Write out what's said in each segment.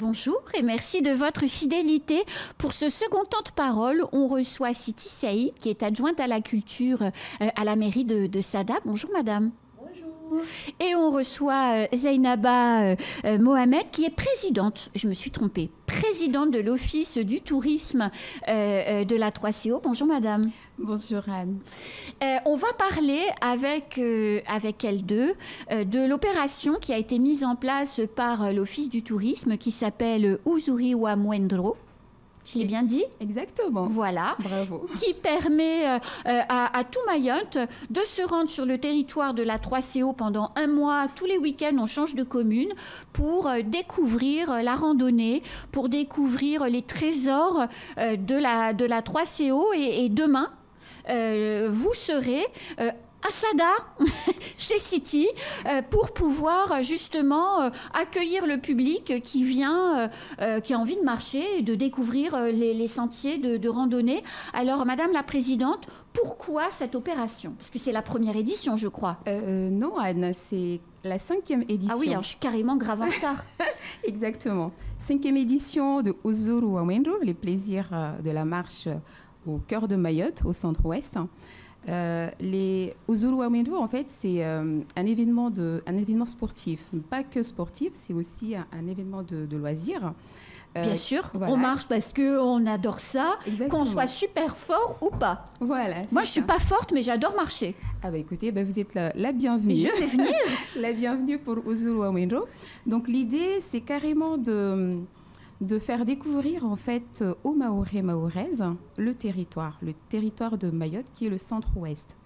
bonjour et merci de votre fidélité. Pour ce second temps de parole, on reçoit Siti Saïd, qui est adjointe à la culture à la mairie de Sada. Bonjour madame. Bonjour. Et on reçoit Zainaba Mohamed, qui est présidente, je me suis trompée, présidente de l'Office du tourisme de la 3CO. Bonjour madame. Bonjour Anne. On va parler avec elles deux de l'opération qui a été mise en place par l'Office du tourisme qui s'appelle Uzuri wa Mwendro. Je l'ai bien dit? Exactement. Voilà. Bravo. Qui permet à tout Mayotte de se rendre sur le territoire de la 3CO pendant un mois. Tous les week-ends, on change de commune pour découvrir la randonnée, pour découvrir les trésors de la 3CO. Et demain, vous serez à Sada, chez Siti, pour pouvoir justement accueillir le public qui vient, qui a envie de marcher et de découvrir les sentiers de randonnée. Alors, Madame la Présidente, pourquoi cette opération? Parce que c'est la première édition, je crois. Non, Anne, c'est la 5e édition. Ah oui, alors je suis carrément grave en retard. Exactement. 5e édition de Uzuru wa Mwendro, les plaisirs de la marche au cœur de Mayotte, au centre-ouest. Les Uzuru wa Mwendro, en fait, c'est un événement sportif. Pas que sportif, c'est aussi un événement de loisirs. Bien sûr, voilà. On marche parce qu'on adore ça, qu'on Exactement. soit super fort ou pas. Voilà. Moi, je ne suis pas forte, mais j'adore marcher. Ah bah écoutez, vous êtes la bienvenue. Mais je vais venir. La bienvenue pour Uzuru wa Mwendro. Donc l'idée, c'est carrément de faire découvrir en fait aux Mahorais Mahoraises le territoire de Mayotte qui est le centre-ouest.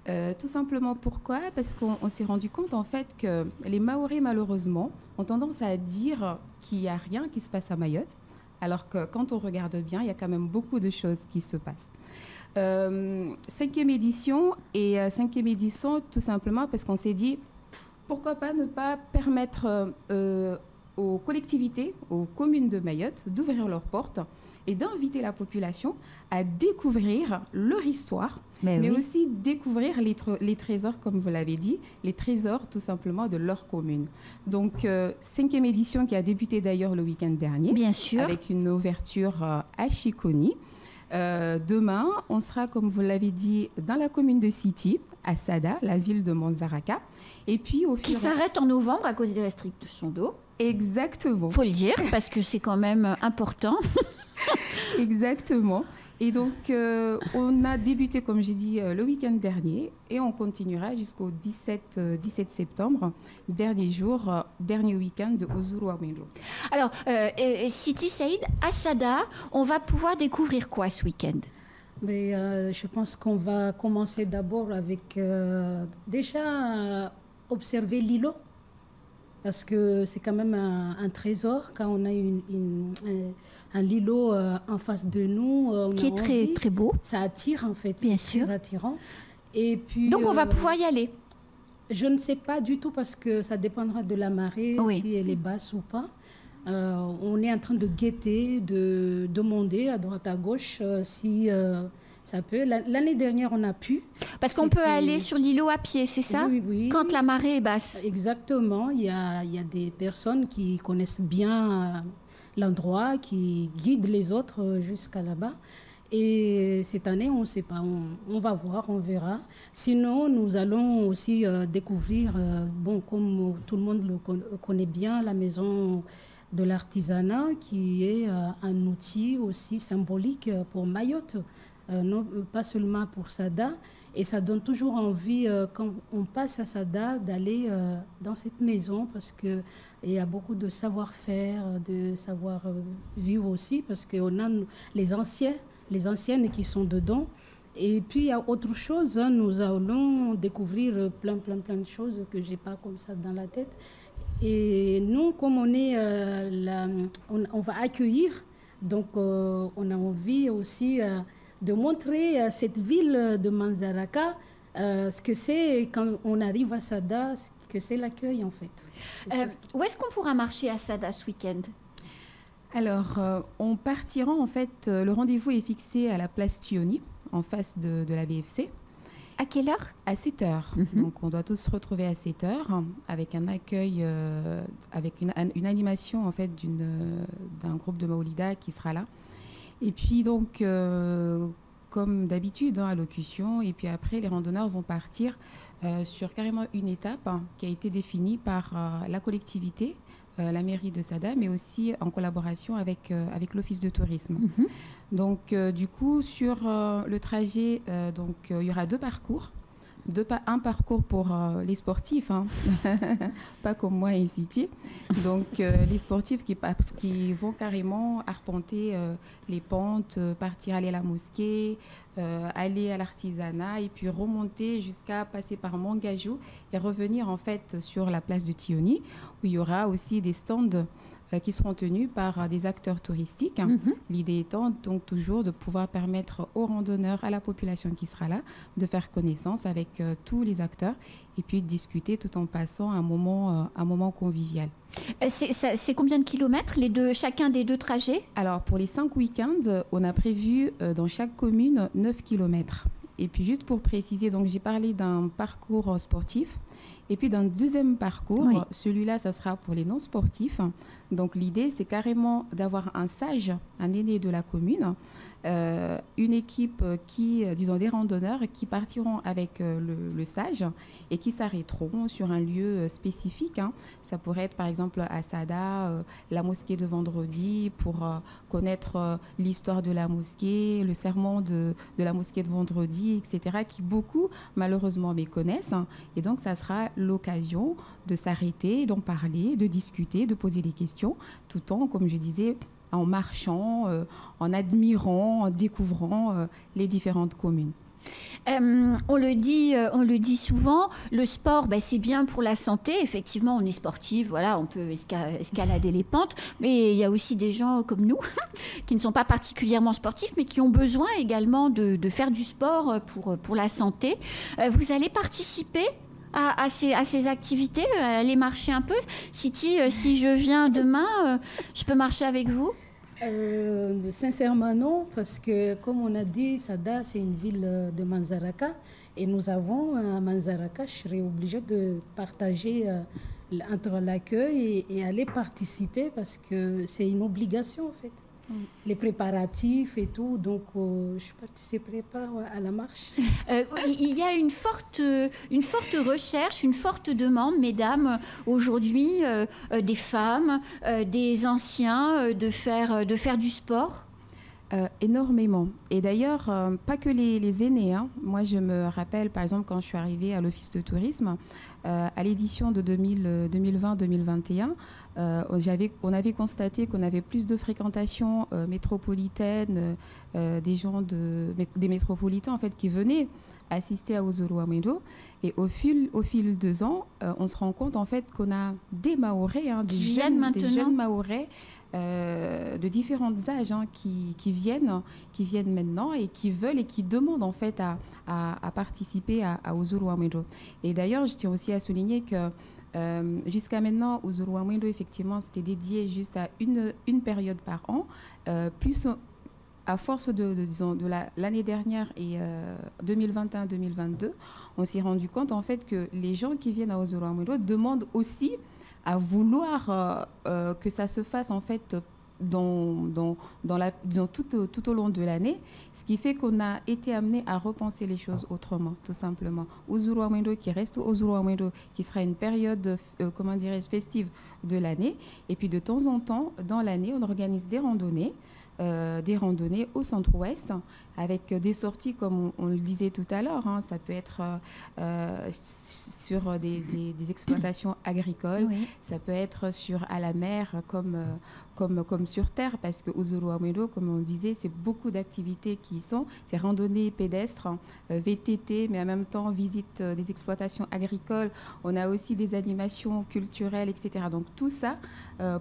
Tout simplement pourquoi? Parce qu'on s'est rendu compte en fait que les Mahorais malheureusement ont tendance à dire qu'il n'y a rien qui se passe à Mayotte, alors que quand on regarde bien, il y a quand même beaucoup de choses qui se passent. 5e édition tout simplement parce qu'on s'est dit pourquoi pas ne pas permettre aux collectivités, aux communes de Mayotte d'ouvrir leurs portes et d'inviter la population à découvrir leur histoire, mais oui. aussi découvrir les trésors, comme vous l'avez dit, les trésors tout simplement de leur commune. Donc, 5e édition qui a débuté d'ailleurs le week-end dernier, Bien sûr. avec une ouverture à Chiconi. Demain, on sera, comme vous l'avez dit, dans la commune de Siti, à Sada, la ville de Manzaraka. Et puis, Qui s'arrête en novembre à cause des restrictions d'eau. Exactement. Faut le dire, parce que c'est quand même important. Exactement. Et donc, on a débuté, comme j'ai dit, le week-end dernier et on continuera jusqu'au 17 septembre, dernier jour, dernier week-end de Uzuru wa Mwendro. Alors, Siti Saïd, à Sada, on va pouvoir découvrir quoi ce week-end? Mais je pense qu'on va commencer d'abord avec déjà observer l'îlot. Parce que c'est quand même un trésor quand on a un îlot en face de nous. Qui est très, très beau. Ça attire en fait. Bien sûr. Très attirant. Et puis, donc on va pouvoir y aller. Je ne sais pas du tout parce que ça dépendra de la marée, oui. Si elle est basse ou pas. On est en train de guetter, de demander à droite à gauche si... ça peut. L'année dernière, on a pu. Parce qu'on peut aller sur l'îlot à pied, c'est ça? Oui, oui. Quand la marée est basse. Exactement. Il y a des personnes qui connaissent bien l'endroit, qui guident les autres jusqu'à là-bas. Et cette année, on ne sait pas. On va voir, on verra. Sinon, nous allons aussi découvrir, comme tout le monde le connaît bien, la maison de l'artisanat, qui est un outil aussi symbolique pour Mayotte. Non, pas seulement pour Sada, et ça donne toujours envie quand on passe à Sada d'aller dans cette maison parce qu'il y a beaucoup de savoir-faire, de savoir-vivre aussi parce qu'on a les anciennes qui sont dedans. Et puis il y a autre chose, hein, nous allons découvrir plein de choses que j'ai pas comme ça dans la tête. Et nous, comme on est on va accueillir, donc on a envie aussi de montrer cette ville de Manzaraka, ce que c'est quand on arrive à Sada, ce que c'est l'accueil en fait. Où est-ce qu'on pourra marcher à Sada ce week-end? Alors, on partira en fait, le rendez-vous est fixé à la place Tioni, en face de la BFC. À quelle heure? À 7 heures. Donc, on doit tous se retrouver à 7 heures avec un accueil, avec une animation en fait d'un groupe de Maolida qui sera là. Et puis donc, comme d'habitude, allocution. Et puis après, les randonneurs vont partir sur carrément une étape qui a été définie par la collectivité, la mairie de Sada, mais aussi en collaboration avec l'office de tourisme. Donc, du coup, sur le trajet, il y aura deux parcours. Un parcours pour les sportifs, pas comme moi ici. Donc, les sportifs qui vont carrément arpenter les pentes, aller à la mosquée, aller à l'artisanat et puis remonter jusqu'à passer par Mangajou et revenir en fait sur la place de Tioni où il y aura aussi des stands qui seront tenus par des acteurs touristiques. L'idée étant donc toujours de pouvoir permettre aux randonneurs, à la population qui sera là, de faire connaissance avec tous les acteurs et puis de discuter tout en passant un moment convivial. C'est combien de kilomètres chacun des deux trajets? Alors pour les 5 week-ends, on a prévu dans chaque commune 9 kilomètres. Et puis juste pour préciser, donc j'ai parlé d'un parcours sportif et puis d'un deuxième parcours. Oui. Celui-là, ça sera pour les non-sportifs. Donc l'idée, c'est carrément d'avoir un sage, un aîné de la commune, une équipe des randonneurs qui partiront avec le sage et qui s'arrêteront sur un lieu spécifique. Ça pourrait être par exemple à Sada, la mosquée de Vendredi, pour connaître l'histoire de la mosquée, le serment de la mosquée de Vendredi, etc., qui beaucoup malheureusement méconnaissent. Et donc ça sera l'occasion de s'arrêter, d'en parler, de discuter, de poser des questions, tout en, comme je disais, en marchant, en admirant, en découvrant les différentes communes. On le dit souvent, le sport, c'est bien pour la santé. Effectivement, on est sportif, voilà, on peut escalader les pentes. Mais il y a aussi des gens comme nous qui ne sont pas particulièrement sportifs, mais qui ont besoin également de faire du sport pour la santé. Vous allez participer à ces activités, aller marcher un peu? Siti, si je viens demain, je peux marcher avec vous? Sincèrement non, parce que comme on a dit, Sada c'est une ville de Manzaraka et nous avons à Manzaraka, je serais obligée de partager entre l'accueil et aller participer parce que c'est une obligation en fait. Les préparatifs et tout, donc je ne participerai pas à la marche. Il y a une forte recherche, une forte demande, mesdames, aujourd'hui, des femmes, des anciens, de faire du sport. Énormément. Et d'ailleurs, pas que les aînés. Moi, je me rappelle, par exemple, quand je suis arrivée à l'Office de tourisme, à l'édition de 2020-2021, on avait constaté qu'on avait plus de fréquentation métropolitaine, des métropolitains en fait, qui venaient assister à Uzuru Wamwendo. Et au fil des ans, on se rend compte en fait qu'on a des Mahorais, des jeunes Mahorais, de différents âges qui viennent maintenant et qui veulent et qui demandent en fait à participer à Uzuru Wamwendo. Et d'ailleurs, je tiens aussi à souligner que jusqu'à maintenant, Uzuru Wamwendo, effectivement, c'était dédié juste à une période par an, plus à force de l'année dernière et 2021-2022, on s'est rendu compte en fait que les gens qui viennent à Uzuru Wamwendo demandent aussi à vouloir que ça se fasse en fait tout au long de l'année, ce qui fait qu'on a été amené à repenser les choses autrement, tout simplement. Uzuru Wamwendo qui reste Uzuru Wamwendo, qui sera une période, festive de l'année, et puis de temps en temps, dans l'année, on organise des randonnées au centre-ouest, avec des sorties, comme on le disait tout à l'heure. Ça peut être sur des exploitations agricoles, oui. Ça peut être à la mer comme sur terre, parce que Uzuru Wamwendo, comme on le disait, c'est beaucoup d'activités qui y sont. C'est randonnée pédestre, VTT, mais en même temps visite des exploitations agricoles. On a aussi des animations culturelles, etc. Donc tout ça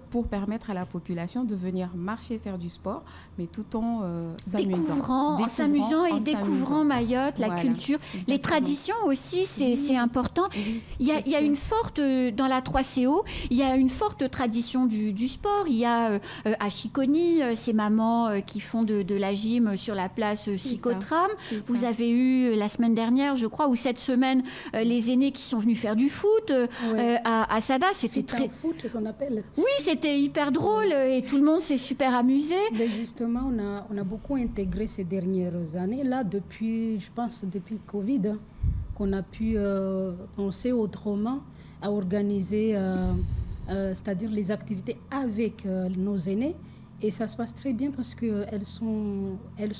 pour permettre à la population de venir marcher, faire du sport, mais tout en s'amusant. en s'amusant et découvrant Mayotte, la culture, les traditions aussi, c'est important. Oui, Il y a une forte, dans la 3CO, il y a une forte tradition du sport. Il y a à Chiconi, ces mamans qui font de la gym sur la place Psychotram. Vous avez eu la semaine dernière, je crois, ou cette semaine, les aînés qui sont venus faire du foot à Sada. C'était très... foot, on appelle. Oui, c'était hyper drôle et tout le monde s'est super amusé. Mais justement, on a beaucoup intégré ces dernières années, là, depuis le Covid, qu'on a pu penser autrement à organiser, c'est-à-dire les activités avec nos aînés. Et ça se passe très bien parce qu'elles sont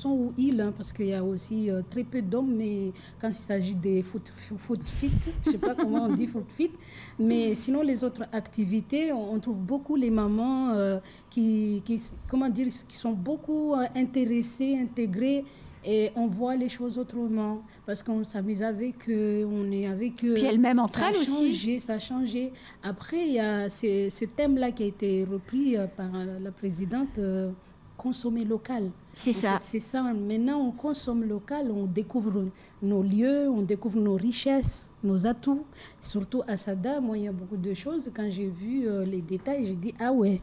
où ils, hein, parce qu'il y a aussi très peu d'hommes, mais quand il s'agit des foot fit, je ne sais pas comment on dit foot fit, mais sinon les autres activités, on trouve beaucoup les mamans qui sont beaucoup intéressées, intégrées, et on voit les choses autrement parce qu'on s'amuse avec eux, on est avec eux. Puis elles-mêmes entre elles aussi. Ça a changé. Après, il y a ce thème-là qui a été repris par la présidente, consommer local. C'est ça. C'est ça. Maintenant, on consomme local, on découvre nos lieux, on découvre nos richesses, nos atouts. Surtout à Sada, moi, il y a beaucoup de choses. Quand j'ai vu les détails, j'ai dit « Ah ouais ».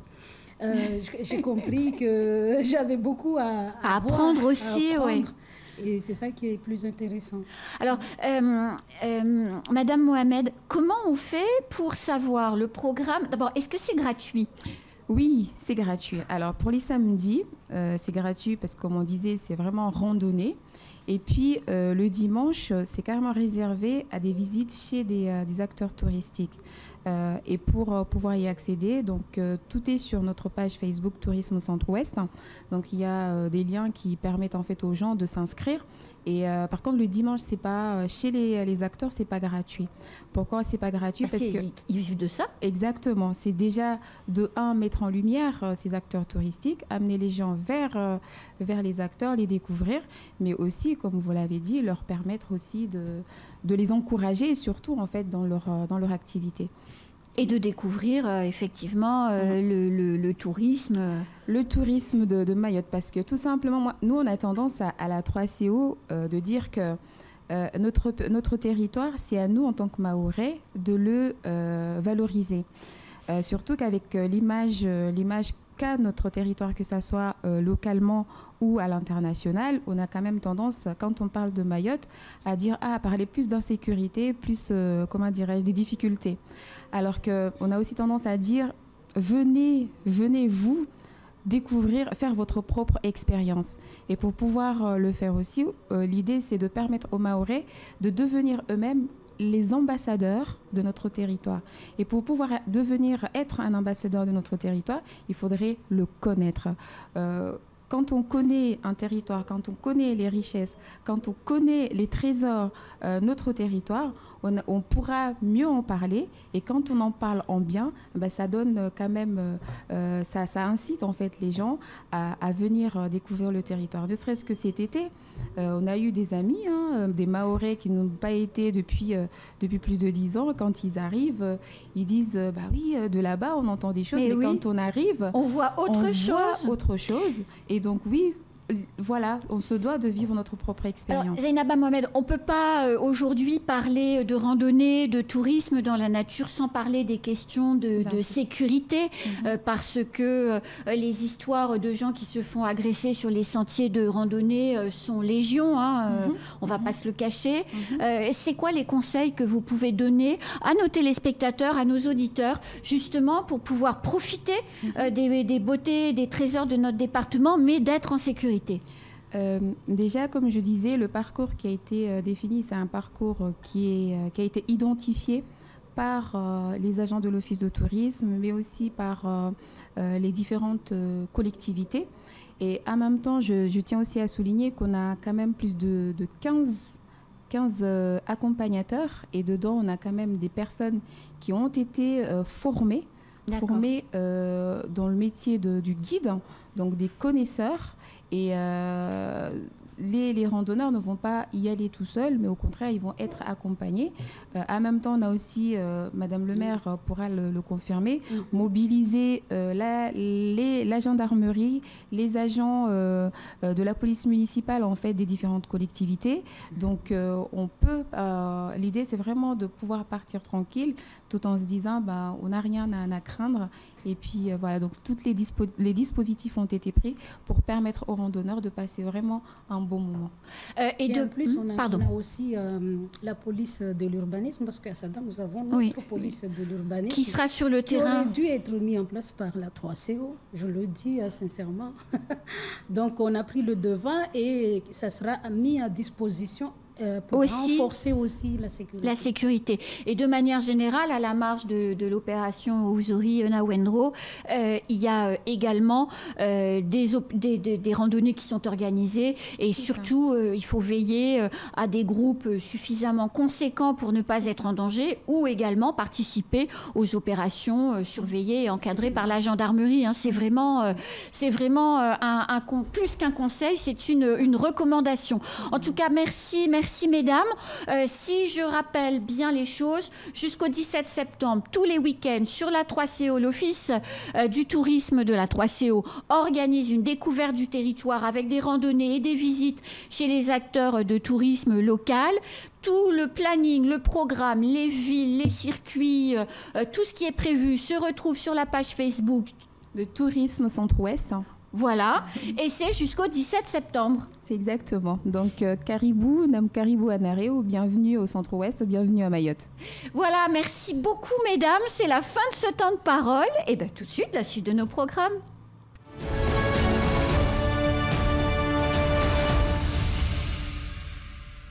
J'ai compris que j'avais beaucoup à apprendre aussi, oui. Et c'est ça qui est plus intéressant. Alors, Madame Mohamed, comment on fait pour savoir le programme? D'abord, est-ce que c'est gratuit? Oui, c'est gratuit. Alors, pour les samedis, c'est gratuit parce que, comme on disait, c'est vraiment randonnée. Et puis, le dimanche, c'est carrément réservé à des visites chez des acteurs touristiques. Et pour pouvoir y accéder, donc tout est sur notre page Facebook Tourisme Centre-Ouest. Donc il y a des liens qui permettent en fait aux gens de s'inscrire. Et par contre le dimanche, c'est pas chez les acteurs, c'est pas gratuit. Pourquoi c'est pas gratuit? Parce qu'ils vivent de ça. Exactement. C'est déjà de mettre en lumière ces acteurs touristiques, amener les gens vers les acteurs, les découvrir, mais aussi, comme vous l'avez dit, leur permettre aussi de les encourager et surtout en fait dans leur activité. Et de découvrir effectivement le tourisme. Le tourisme de Mayotte, parce que tout simplement, nous on a tendance à la 3CO de dire que notre territoire, c'est à nous en tant que Mahorais de le valoriser. Surtout qu'avec l'image qu'a notre territoire, que ça soit localement ou à l'international, on a quand même tendance, quand on parle de Mayotte, à dire à parler plus d'insécurité, plus des difficultés. Alors qu'on a aussi tendance à dire venez vous découvrir, faire votre propre expérience. Et pour pouvoir le faire aussi, l'idée c'est de permettre aux Mahorais de devenir eux-mêmes les ambassadeurs de notre territoire. Et pour pouvoir être un ambassadeur de notre territoire, il faudrait le connaître. Quand on connaît un territoire, quand on connaît les richesses, quand on connaît les trésors, notre territoire, on pourra mieux en parler. Et quand on en parle en bien, ça donne quand même, ça incite en fait les gens à venir découvrir le territoire. Ne serait-ce que cet été, on a eu des amis, des Mahorais qui n'ont pas été depuis plus de 10 ans. Quand ils arrivent, ils disent oui, de là-bas on entend des choses, mais oui, quand on arrive, on voit autre chose. Et donc oui, voilà, on se doit de vivre notre propre expérience. Alors, Zainaba Mohamed, on ne peut pas aujourd'hui parler de randonnée, de tourisme dans la nature sans parler des questions de sécurité, parce que les histoires de gens qui se font agresser sur les sentiers de randonnée sont légion, on ne va pas se le cacher. C'est quoi les conseils que vous pouvez donner à nos téléspectateurs, à nos auditeurs, justement pour pouvoir profiter des beautés, des trésors de notre département, mais d'être en sécurité? Déjà, comme je disais, le parcours qui a été défini, c'est un parcours qui a été identifié par les agents de l'Office de tourisme, mais aussi par les différentes collectivités. Et en même temps, je tiens aussi à souligner qu'on a quand même plus de 15 accompagnateurs, et dedans, on a quand même des personnes qui ont été formées dans le métier du guide, donc des connaisseurs. Et les randonneurs ne vont pas y aller tout seuls, mais au contraire, ils vont être accompagnés. En même temps, on a aussi, Madame le maire pourra le confirmer, mobiliser la gendarmerie, les agents de la police municipale en fait des différentes collectivités. Donc, l'idée, c'est vraiment de pouvoir partir tranquille, tout en se disant, on n'a rien à craindre. Et puis voilà, donc tous les dispositifs ont été pris pour permettre aux randonneurs de passer vraiment un bon moment. Et de plus, on a aussi la police de l'urbanisme, parce qu'à Sada, nous avons notre police de l'urbanisme qui sera sur le terrain. Qui aurait dû être mis en place par la 3CO, je le dis sincèrement. Donc on a pris le devant et ça sera mis à disposition pour renforcer aussi la sécurité. La sécurité. Et de manière générale, à la marge de l'opération Ouzori Nawendro, il y a également des randonnées qui sont organisées. Et surtout, il faut veiller à des groupes suffisamment conséquents pour ne pas être en danger, ou également participer aux opérations surveillées et encadrées par la gendarmerie. C'est vraiment plus qu'un conseil, c'est une recommandation. En tout cas, merci mesdames. Si je rappelle bien les choses, jusqu'au 17 septembre, tous les week-ends, sur la 3CO, l'Office du tourisme de la 3CO organise une découverte du territoire avec des randonnées et des visites chez les acteurs de tourisme local. Tout le planning, le programme, les villes, les circuits, tout ce qui est prévu se retrouve sur la page Facebook de Tourisme Centre-Ouest. Voilà, et c'est jusqu'au 17 septembre. C'est exactement. Donc, Caribou, Nam Caribou Anareo, bienvenue au Centre-Ouest, bienvenue à Mayotte. Voilà, merci beaucoup mesdames, c'est la fin de ce temps de parole. Et bien tout de suite, la suite de nos programmes.